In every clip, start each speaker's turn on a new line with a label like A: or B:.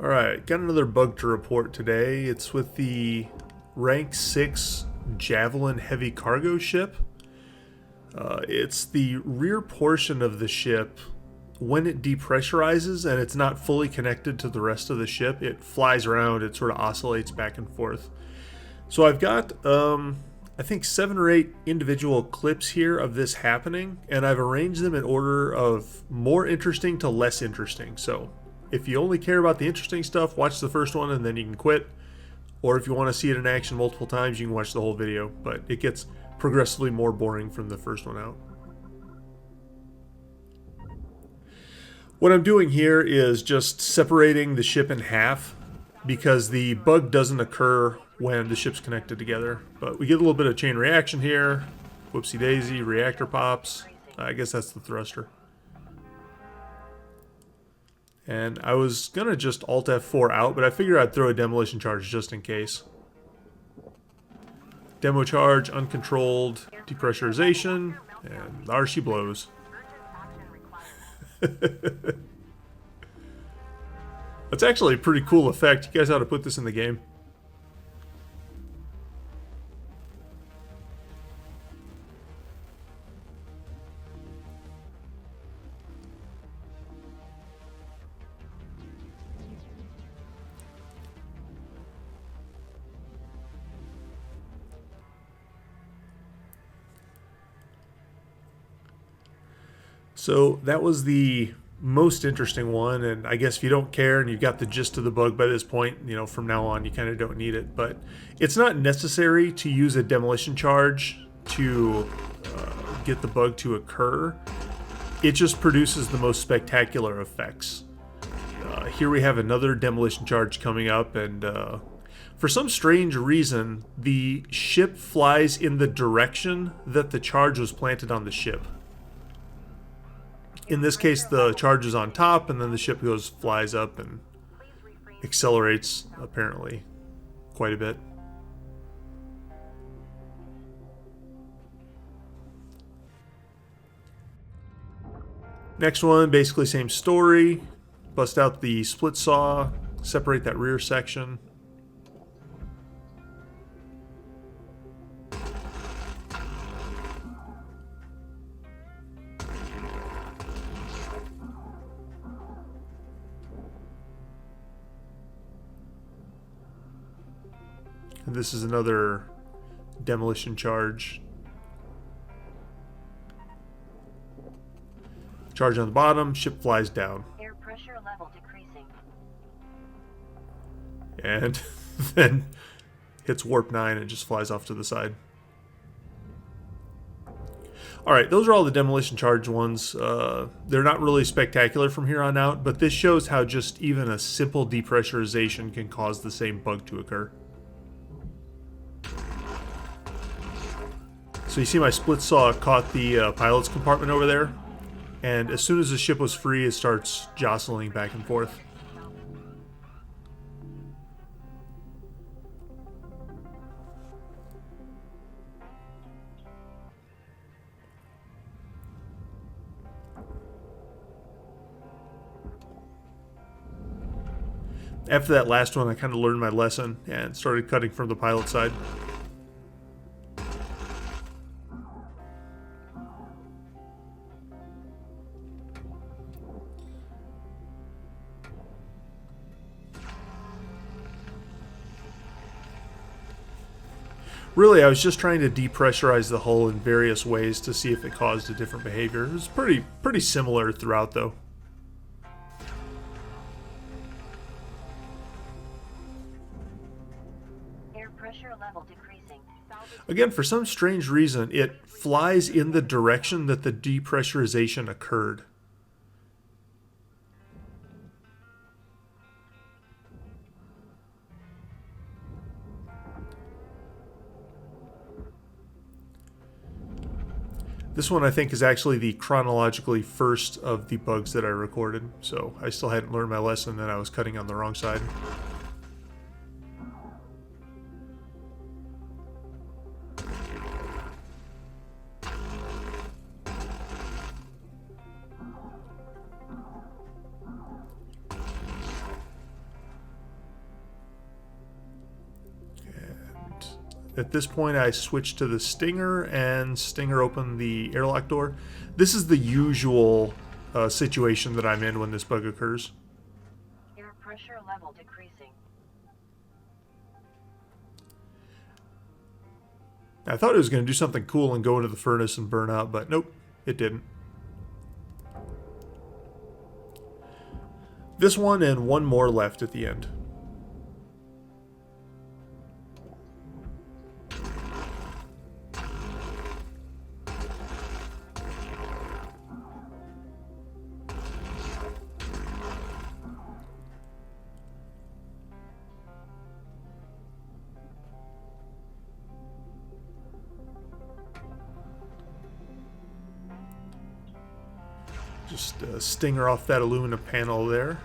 A: Alright, got another bug to report today. It's with the rank 6 Javelin Heavy Cargo ship. It's the rear portion of the ship. When it depressurizes and it's not fully connected to the rest of the ship, it flies around, it sort of oscillates back and forth. So I've got, I think 7 or 8 individual clips here of this happening, and I've arranged them in order of more interesting to less interesting. So if you only care about the interesting stuff, watch the first one and then you can quit. Or if you want to see it in action multiple times, you can watch the whole video. But it gets progressively more boring from the first one out. What I'm doing here is just separating the ship in half because the bug doesn't occur when the ship's connected together. But we get a little bit of chain reaction here. Whoopsie daisy, reactor pops. I guess that's the thruster. And I was going to just Alt F4 out, but I figured I'd throw a demolition charge just in case. Demo charge, uncontrolled, depressurization, and there she blows. That's actually a pretty cool effect. You guys ought to put this in the game. So that was the most interesting one, and I guess if you don't care and you've got the gist of the bug by this point, you know, from now on you kind of don't need it. But it's not necessary to use a demolition charge to get the bug to occur. It just produces the most spectacular effects. Here we have another demolition charge coming up, and for some strange reason, the ship flies in the direction that the charge was planted on the ship. In this case, the charge is on top, and then the ship flies up and accelerates, apparently, quite a bit. Next one, basically same story. Bust out the split saw, separate that rear section. And this is another demolition charge. Charge on the bottom, ship flies down.
B: Air pressure level decreasing.
A: And then hits warp 9 and just flies off to the side. Alright, those are all the demolition charge ones. They're not really spectacular from here on out, but this shows how just even a simple depressurization can cause the same bug to occur. So you see my split saw caught the pilot's compartment over there, and as soon as the ship was free, it starts jostling back and forth. After that last one, I kind of learned my lesson and started cutting from the pilot side. Really, I was just trying to depressurize the hull in various ways to see if it caused a different behavior. It was pretty similar throughout, though.
B: Air pressure level decreasing.
A: Again, for some strange reason, it flies in the direction that the depressurization occurred. This one I think is actually the chronologically first of the bugs that I recorded, so I still hadn't learned my lesson and I was cutting on the wrong side. at this point I switch to the Stinger, and Stinger opened the airlock door. This is the usual situation that I'm in when this bug occurs.
B: Air pressure level decreasing.
A: I thought it was going to do something cool and go into the furnace and burn out, but nope, it didn't. This one and one more left at the end. Just Stinger off that aluminum panel there.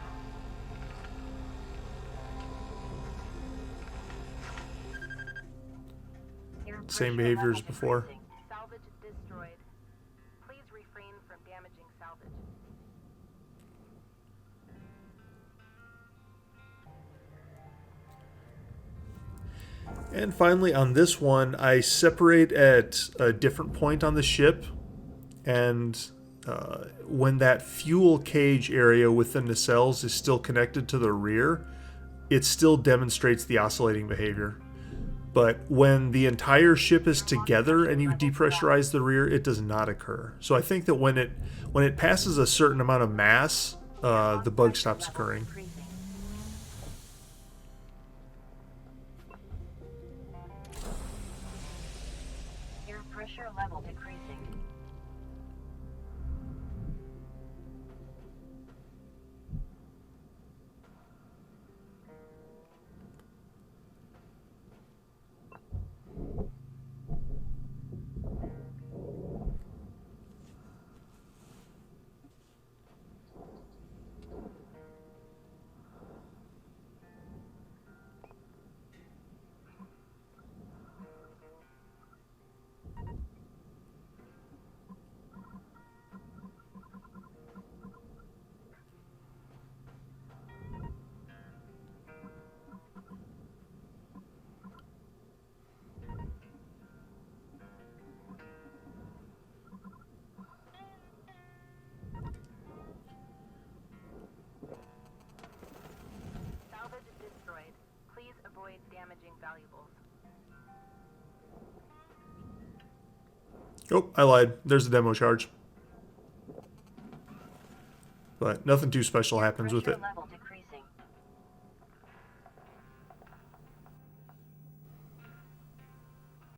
B: Air
A: Same
B: pressure
A: behavior as
B: level
A: before.
B: decreasing.
C: Salvage destroyed. Please refrain from damaging salvage.
A: And finally, on this one, I separate at a different point on the ship, and when that fuel cage area within the cells is still connected to the rear, it still demonstrates the oscillating behavior. But when the entire ship is together and you depressurize the rear, it does not occur. So I think that when it passes a certain amount of mass, the bug stops
B: Level
A: occurring.
B: decreasing. Air pressure level decreasing.
C: Salvage destroyed. Please avoid damaging valuables.
A: Oh, I lied. There's a demo charge. But nothing too special happens with it.
B: Pressure level